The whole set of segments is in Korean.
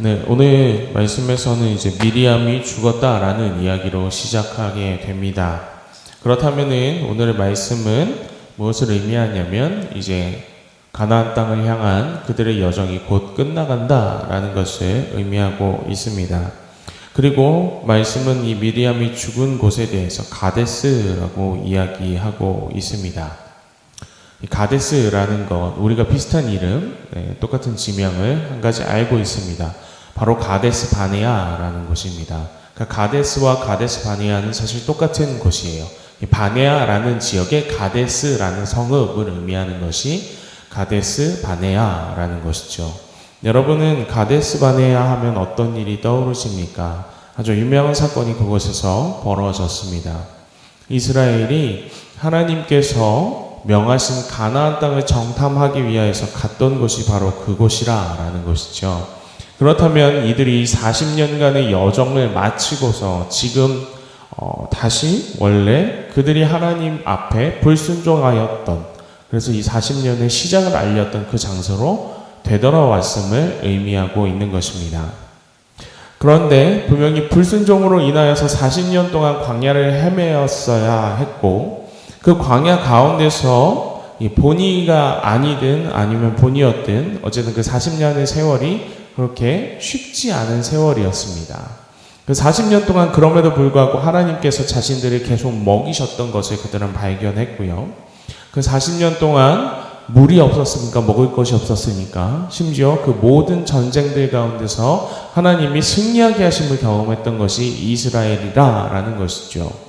네, 오늘 말씀에서는 이제 미리암이 죽었다라는 이야기로 시작하게 됩니다. 그렇다면은 오늘의 말씀은 무엇을 의미하냐면 이제 가나안 땅을 향한 그들의 여정이 곧 끝나간다라는 것을 의미하고 있습니다. 그리고 말씀은 이 미리암이 죽은 곳에 대해서 가데스라고 이야기하고 있습니다. 이 가데스라는 것, 우리가 비슷한 이름, 똑같은 지명을 한 가지 알고 있습니다. 바로 가데스 바네아라는 곳입니다. 그러니까 가데스와 가데스 바네아는 사실 똑같은 곳이에요. 이 바네아라는 지역의 가데스라는 성읍을 의미하는 것이 가데스 바네아라는 것이죠. 여러분은 가데스 바네아 하면 어떤 일이 떠오르십니까? 아주 유명한 사건이 그곳에서 벌어졌습니다. 이스라엘이 하나님께서 명하신 가나안 땅을 정탐하기 위하여서 갔던 곳이 바로 그곳이라는 것이죠. 그렇다면 이들이 40년간의 여정을 마치고서 지금 다시 원래 그들이 하나님 앞에 불순종하였던, 그래서 이 40년의 시작을 알렸던 그 장소로 되돌아왔음을 의미하고 있는 것입니다. 그런데 분명히 불순종으로 인하여서 40년 동안 광야를 헤매었어야 했고, 그 광야 가운데서 본이가 아니든 아니면 본이었든 어쨌든 그 40년의 세월이 그렇게 쉽지 않은 세월이었습니다. 그 40년 동안 그럼에도 불구하고 하나님께서 자신들을 계속 먹이셨던 것을 그들은 발견했고요. 그 40년 동안 물이 없었으니까, 먹을 것이 없었으니까, 심지어 그 모든 전쟁들 가운데서 하나님이 승리하게 하심을 경험했던 것이 이스라엘이라는 것이죠.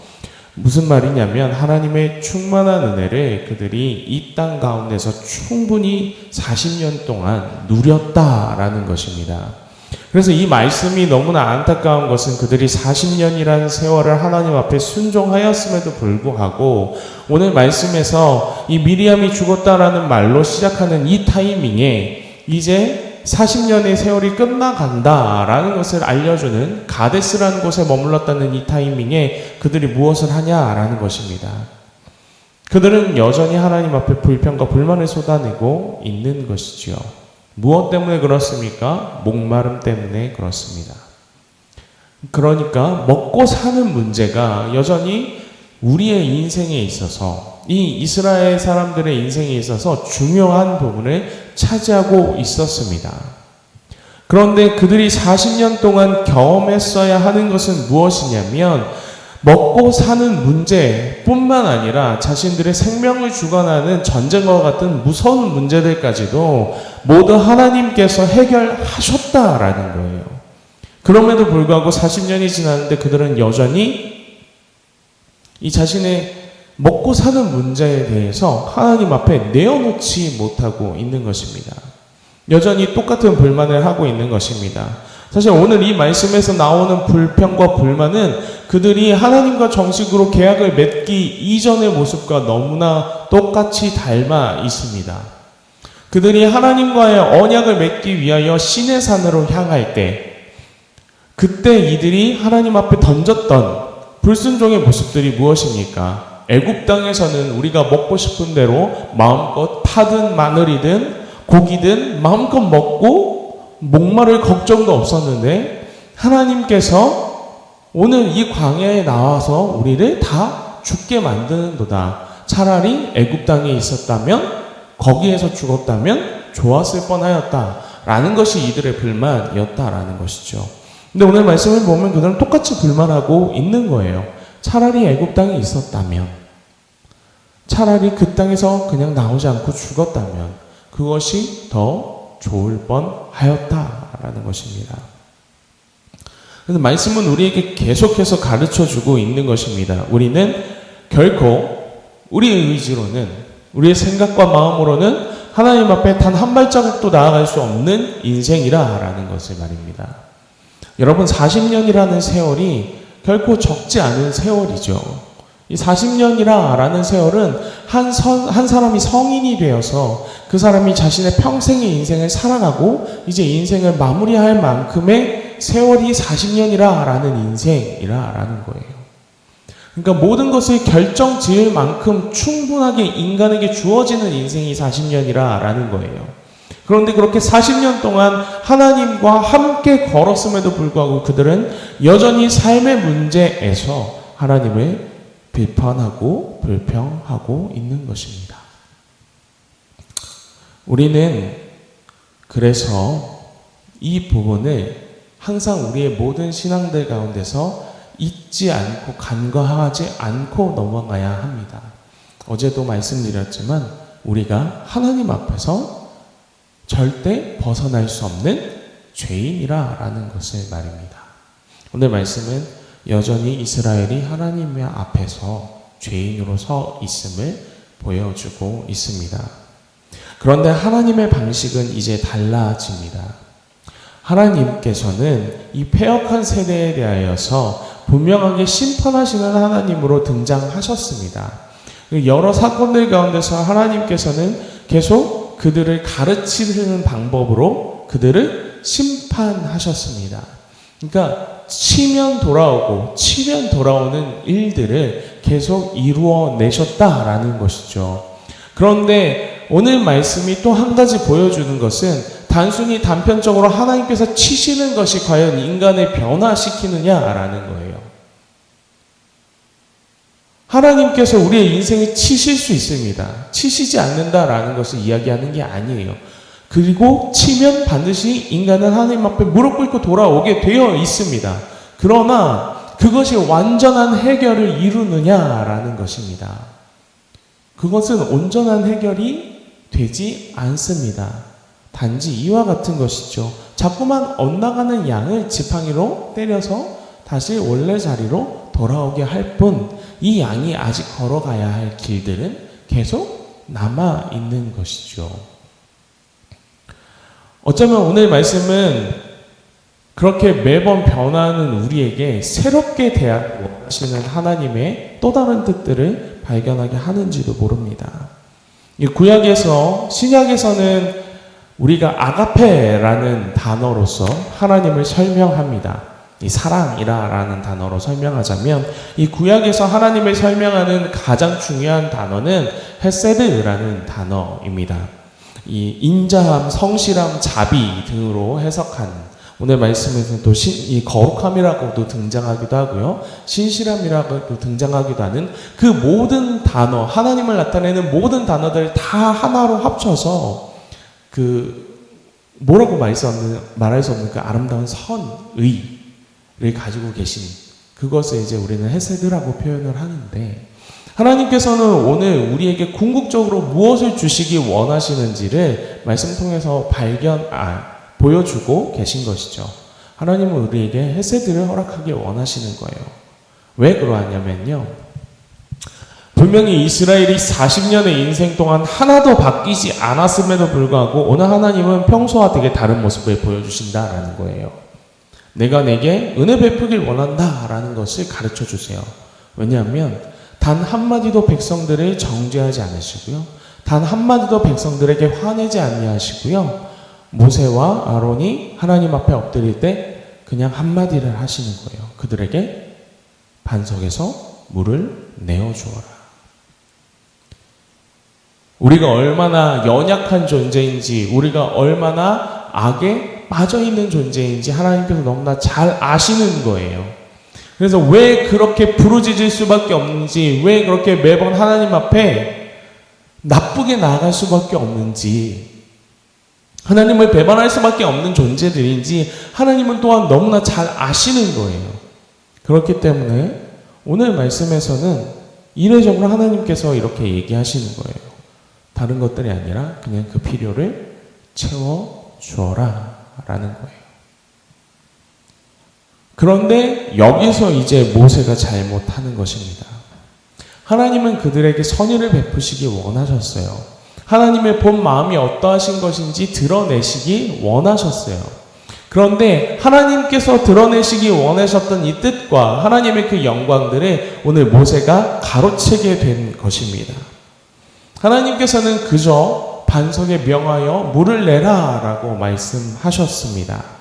무슨 말이냐면 하나님의 충만한 은혜를 그들이 이 땅 가운데서 충분히 40년 동안 누렸다라는 것입니다. 그래서 이 말씀이 너무나 안타까운 것은 그들이 40년이라는 세월을 하나님 앞에 순종하였음에도 불구하고 오늘 말씀에서 이 미리암이 죽었다라는 말로 시작하는 이 타이밍에 이제 40년의 세월이 끝나간다라는 것을 알려주는 가데스라는 곳에 머물렀다는 이 타이밍에 그들이 무엇을 하냐라는 것입니다. 그들은 여전히 하나님 앞에 불평과 불만을 쏟아내고 있는 것이지요. 무엇 때문에 그렇습니까? 목마름 때문에 그렇습니다. 그러니까 먹고 사는 문제가 여전히 우리의 인생에 있어서, 이 이스라엘 사람들의 인생에 있어서 중요한 부분을 차지하고 있었습니다. 그런데 그들이 40년 동안 경험했어야 하는 것은 무엇이냐면 먹고 사는 문제뿐만 아니라 자신들의 생명을 주관하는 전쟁과 같은 무서운 문제들까지도 모두 하나님께서 해결하셨다라는 거예요. 그럼에도 불구하고 40년이 지났는데 그들은 여전히 이 자신의 먹고 사는 문제에 대해서 하나님 앞에 내어놓지 못하고 있는 것입니다. 여전히 똑같은 불만을 하고 있는 것입니다. 사실 오늘 이 말씀에서 나오는 불평과 불만은 그들이 하나님과 정식으로 계약을 맺기 이전의 모습과 너무나 똑같이 닮아 있습니다. 그들이 하나님과의 언약을 맺기 위하여 시내 산으로 향할 때, 그때 이들이 하나님 앞에 던졌던 불순종의 모습들이 무엇입니까? 애굽 땅에서는 우리가 먹고 싶은 대로 마음껏 파든 마늘이든 고기든 마음껏 먹고 목마를 걱정도 없었는데 하나님께서 오늘 이 광야에 나와서 우리를 다 죽게 만드는도다. 차라리 애굽 땅에 있었다면, 거기에서 죽었다면 좋았을 뻔하였다라는 것이 이들의 불만이었다라는 것이죠. 근데 오늘 말씀을 보면 그들은 똑같이 불만하고 있는 거예요. 차라리 애굽 땅에 있었다면, 차라리 그 땅에서 그냥 나오지 않고 죽었다면 그것이 더 좋을 뻔하였다라는 것입니다. 그래서 말씀은 우리에게 계속해서 가르쳐주고 있는 것입니다. 우리는 결코 우리의 의지로는, 우리의 생각과 마음으로는 하나님 앞에 단 한 발자국도 나아갈 수 없는 인생이라는 것을 말입니다. 여러분, 40년이라는 세월이 결코 적지 않은 세월이죠. 이 40년이라는 세월은 한 사람이 성인이 되어서 그 사람이 자신의 평생의 인생을 살아가고 이제 인생을 마무리할 만큼의 세월이 40년이라는 인생이라는 거예요. 그러니까 모든 것을 결정 지을 만큼 충분하게 인간에게 주어지는 인생이 40년이라는 거예요. 그런데 그렇게 40년 동안 하나님과 함께 걸었음에도 불구하고 그들은 여전히 삶의 문제에서 하나님을 비판하고 불평하고 있는 것입니다. 우리는 그래서 이 부분을 항상 우리의 모든 신앙들 가운데서 잊지 않고 간과하지 않고 넘어가야 합니다. 어제도 말씀드렸지만 우리가 하나님 앞에서 절대 벗어날 수 없는 죄인이라는 것을 말입니다. 오늘 말씀은 여전히 이스라엘이 하나님 앞에서 죄인으로 서 있음을 보여주고 있습니다. 그런데 하나님의 방식은 이제 달라집니다. 하나님께서는 이 패역한 세대에 대하여서 분명하게 심판하시는 하나님으로 등장하셨습니다. 여러 사건들 가운데서 하나님께서는 계속 그들을 가르치는 방법으로 그들을 심판하셨습니다. 그러니까 치면 돌아오고 치면 돌아오는 일들을 계속 이루어내셨다라는 것이죠. 그런데 오늘 말씀이 또 한 가지 보여주는 것은 단순히 단편적으로 하나님께서 치시는 것이 과연 인간을 변화시키느냐라는 거예요. 하나님께서 우리의 인생을 치실 수 있습니다. 치시지 않는다라는 것을 이야기하는 게 아니에요. 그리고 치면 반드시 인간은 하나님 앞에 무릎 꿇고 돌아오게 되어 있습니다. 그러나 그것이 완전한 해결을 이루느냐라는 것입니다. 그것은 온전한 해결이 되지 않습니다. 단지 이와 같은 것이죠. 자꾸만 엇나가는 양을 지팡이로 때려서 다시 원래 자리로 돌아오게 할 뿐, 이 양이 아직 걸어가야 할 길들은 계속 남아있는 것이죠. 어쩌면 오늘 말씀은 그렇게 매번 변하는 우리에게 새롭게 대하고 하시는 하나님의 또 다른 뜻들을 발견하게 하는지도 모릅니다. 이 구약에서, 신약에서는 우리가 아가페라는 단어로서 하나님을 설명합니다. 이 사랑이라는 단어로 설명하자면 이 구약에서 하나님을 설명하는 가장 중요한 단어는 헤세드라는 단어입니다. 이 인자함, 성실함, 자비 등으로 해석한, 오늘 말씀에서는 또 이 거룩함이라고도 등장하기도 하고요, 신실함이라고도 등장하기도 하는 그 모든 단어, 하나님을 나타내는 모든 단어들을 다 하나로 합쳐서 뭐라고 말할 수 없는 그 아름다운 선의를 가지고 계신 그것을 이제 우리는 헤세드라고 표현을 하는데, 하나님께서는 오늘 우리에게 궁극적으로 무엇을 주시기 원하시는지를 말씀 통해서 보여주고 계신 것이죠. 하나님은 우리에게 헤세드를 허락하기 원하시는 거예요. 왜 그러하냐면요, 분명히 이스라엘이 40년의 인생 동안 하나도 바뀌지 않았음에도 불구하고 오늘 하나님은 평소와 되게 다른 모습을 보여주신다라는 거예요. 내가 내게 은혜 베푸길 원한다라는 것을 가르쳐 주세요. 왜냐하면 단 한마디도 백성들을 정죄하지 않으시고요, 단 한마디도 백성들에게 화내지 아니하시고요, 모세와 아론이 하나님 앞에 엎드릴 때 그냥 한마디를 하시는 거예요. 그들에게 반석에서 물을 내어주어라. 우리가 얼마나 연약한 존재인지, 우리가 얼마나 악에 빠져있는 존재인지 하나님께서 너무나 잘 아시는 거예요. 그래서 왜 그렇게 부르짖을 수밖에 없는지, 왜 그렇게 매번 하나님 앞에 나쁘게 나아갈 수밖에 없는지, 하나님을 배반할 수밖에 없는 존재들인지 하나님은 또한 너무나 잘 아시는 거예요. 그렇기 때문에 오늘 말씀에서는 이례적으로 하나님께서 이렇게 얘기하시는 거예요. 다른 것들이 아니라 그냥 그 필요를 채워주어라 라는 거예요. 그런데 여기서 이제 모세가 잘못하는 것입니다. 하나님은 그들에게 선의를 베푸시기 원하셨어요. 하나님의 본 마음이 어떠하신 것인지 드러내시기 원하셨어요. 그런데 하나님께서 드러내시기 원하셨던 이 뜻과 하나님의 그 영광들을 오늘 모세가 가로채게 된 것입니다. 하나님께서는 그저 반석에 명하여 물을 내라 라고 말씀하셨습니다.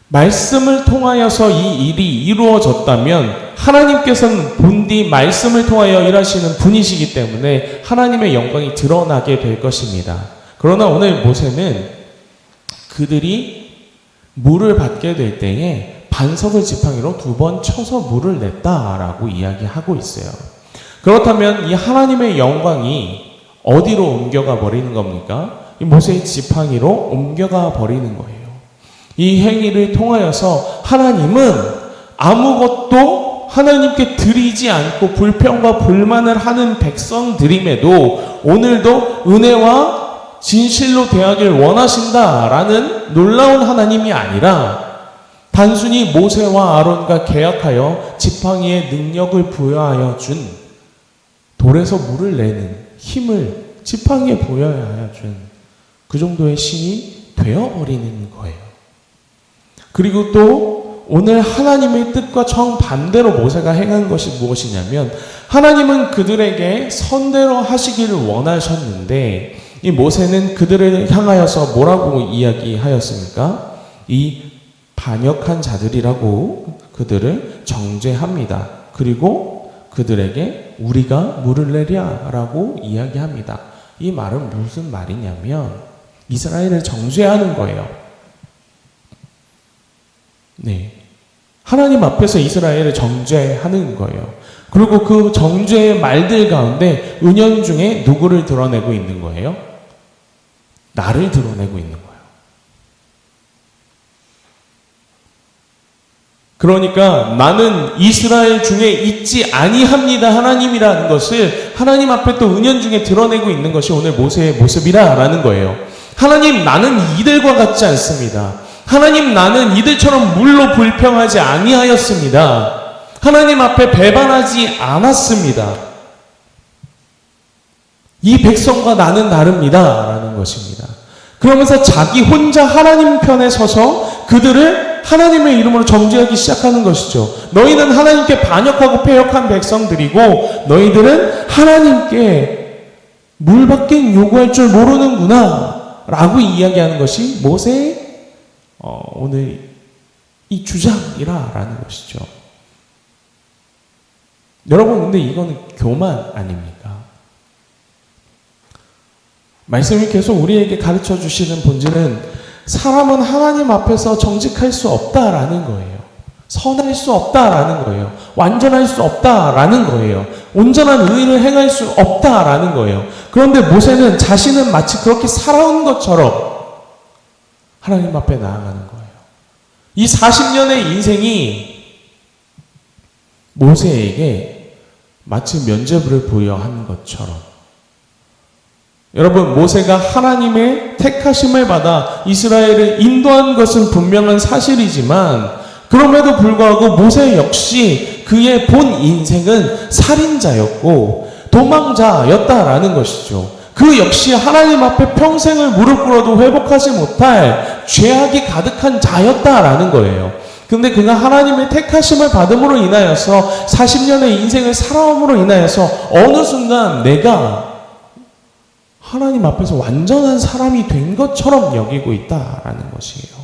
말씀을 통하여서 이 일이 이루어졌다면 하나님께서는 본디 말씀을 통하여 일하시는 분이시기 때문에 하나님의 영광이 드러나게 될 것입니다. 그러나 오늘 모세는 그들이 물을 받게 될 때에 반석을 지팡이로 2번 쳐서 물을 냈다라고 이야기하고 있어요. 그렇다면 이 하나님의 영광이 어디로 옮겨가 버리는 겁니까? 이 모세의 지팡이로 옮겨가 버리는 거예요. 이 행위를 통하여서 하나님은 아무것도 하나님께 드리지 않고 불평과 불만을 하는 백성들임에도 오늘도 은혜와 진실로 대하길 원하신다라는 놀라운 하나님이 아니라 단순히 모세와 아론과 계약하여 지팡이의 능력을 부여하여 준 돌에서 물을 내는 힘을 지팡이에 부여하여 준 그 정도의 신이 되어버리는 거예요. 그리고 또 오늘 하나님의 뜻과 정반대로 모세가 행한 것이 무엇이냐면 하나님은 그들에게 선대로 하시기를 원하셨는데 이 모세는 그들을 향하여서 뭐라고 이야기하였습니까? 이 반역한 자들이라고 그들을 정죄합니다. 그리고 그들에게 우리가 물을 내랴라고 이야기합니다. 이 말은 무슨 말이냐면 이스라엘을 정죄하는 거예요. 네. 하나님 앞에서 이스라엘을 정죄하는 거예요. 그리고 그 정죄의 말들 가운데 은연중에 누구를 드러내고 있는 거예요? 나를 드러내고 있는 거예요. 그러니까 나는 이스라엘 중에 있지 아니합니다. 하나님이라는 것을 하나님 앞에 또 은연중에 드러내고 있는 것이 오늘 모세의 모습이라는 거예요. 하나님, 나는 이들과 같지 않습니다. 하나님, 나는 이들처럼 물로 불평하지 아니하였습니다. 하나님 앞에 배반하지 않았습니다. 이 백성과 나는 다릅니다. 라는 것입니다. 그러면서 자기 혼자 하나님 편에 서서 그들을 하나님의 이름으로 정죄하기 시작하는 것이죠. 너희는 하나님께 반역하고 패역한 백성들이고 너희들은 하나님께 물밖에 요구할 줄 모르는구나 라고 이야기하는 것이 모세의 오늘 이 주장이라는 것이죠. 여러분, 근데 이거는 교만 아닙니까? 말씀이 계속 우리에게 가르쳐 주시는 본질은 사람은 하나님 앞에서 정직할 수 없다라는 거예요. 선할 수 없다라는 거예요. 완전할 수 없다라는 거예요. 온전한 의를 행할 수 없다라는 거예요. 그런데 모세는 자신은 마치 그렇게 살아온 것처럼 하나님 앞에 나아가는 거예요. 이 40년의 인생이 모세에게 마치 면죄부를 부여한 것처럼 여러분, 모세가 하나님의 택하심을 받아 이스라엘을 인도한 것은 분명한 사실이지만 그럼에도 불구하고 모세 역시 그의 본 인생은 살인자였고 도망자였다라는 것이죠. 그 역시 하나님 앞에 평생을 무릎 꿇어도 회복하지 못할 죄악이 가득한 자였다라는 거예요. 근데 그가 하나님의 택하심을 받음으로 인하여서 40년의 인생을 살아옴으로 인하여서 어느 순간 내가 하나님 앞에서 완전한 사람이 된 것처럼 여기고 있다라는 것이에요.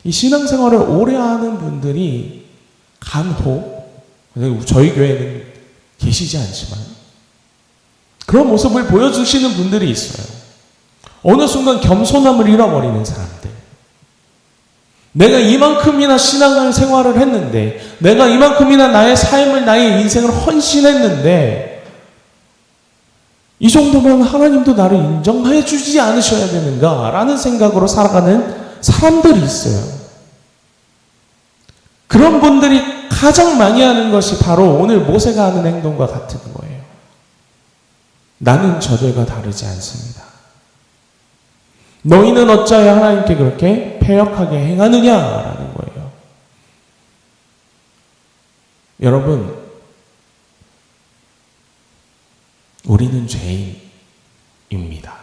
이 신앙생활을 오래 하는 분들이 간혹, 저희 교회는 계시지 않지만 그런 모습을 보여주시는 분들이 있어요. 어느 순간 겸손함을 잃어버리는 사람들. 내가 이만큼이나 신앙을 생활을 했는데, 내가 이만큼이나 나의 삶을, 나의 인생을 헌신했는데 이 정도면 하나님도 나를 인정해 주지 않으셔야 되는가라는 생각으로 살아가는 사람들이 있어요. 그런 분들이 가장 많이 하는 것이 바로 오늘 모세가 하는 행동과 같은 거예요. 나는 저들과 다르지 않습니다. 너희는 어찌하여 하나님께 그렇게 패역하게 행하느냐라는 거예요. 여러분, 우리는 죄인입니다.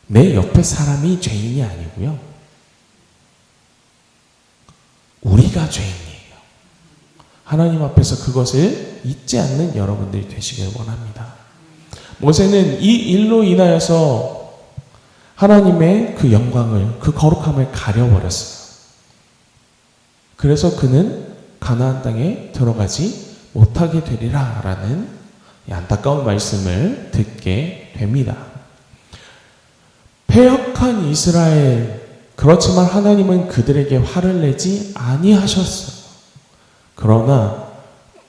내 옆에 사람이 죄인이 아니고요. 우리가 죄인이에요. 하나님 앞에서 그것을 잊지 않는 여러분들이 되시길 원합니다. 모세는 이 일로 인하여서 하나님의 그 영광을, 그 거룩함을 가려버렸어요. 그래서 그는 가나안 땅에 들어가지 못하게 되리라 라는 안타까운 말씀을 듣게 됩니다. 패역한 이스라엘, 그렇지만 하나님은 그들에게 화를 내지 아니하셨어요. 그러나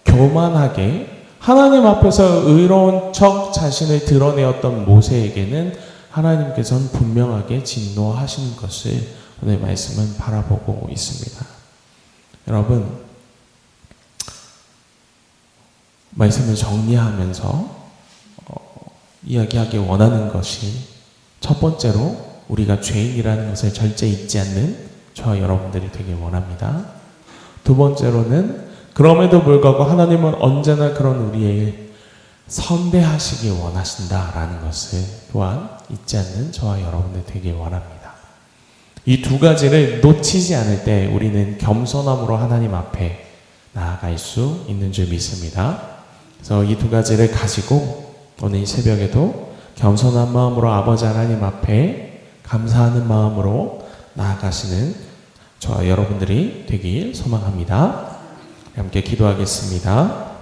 교만하게 하나님 앞에서 의로운 척 자신을 드러내었던 모세에게는 하나님께서는 분명하게 진노하시는 것을 오늘 말씀은 바라보고 있습니다. 여러분, 말씀을 정리하면서 이야기하기 원하는 것이, 첫 번째로 우리가 죄인이라는 것을 절대 잊지 않는 저와 여러분들이 되길 원합니다. 두 번째로는 그럼에도 불구하고 하나님은 언제나 그런 우리의 선대하시길 원하신다라는 것을 또한 잊지 않는 저와 여러분들 되길 원합니다. 이 두 가지를 놓치지 않을 때 우리는 겸손함으로 하나님 앞에 나아갈 수 있는 줄 믿습니다. 그래서 이 두 가지를 가지고 오늘 이 새벽에도 겸손한 마음으로 아버지 하나님 앞에 감사하는 마음으로 나아가시는 저와 여러분들이 되길 소망합니다. 함께 기도하겠습니다.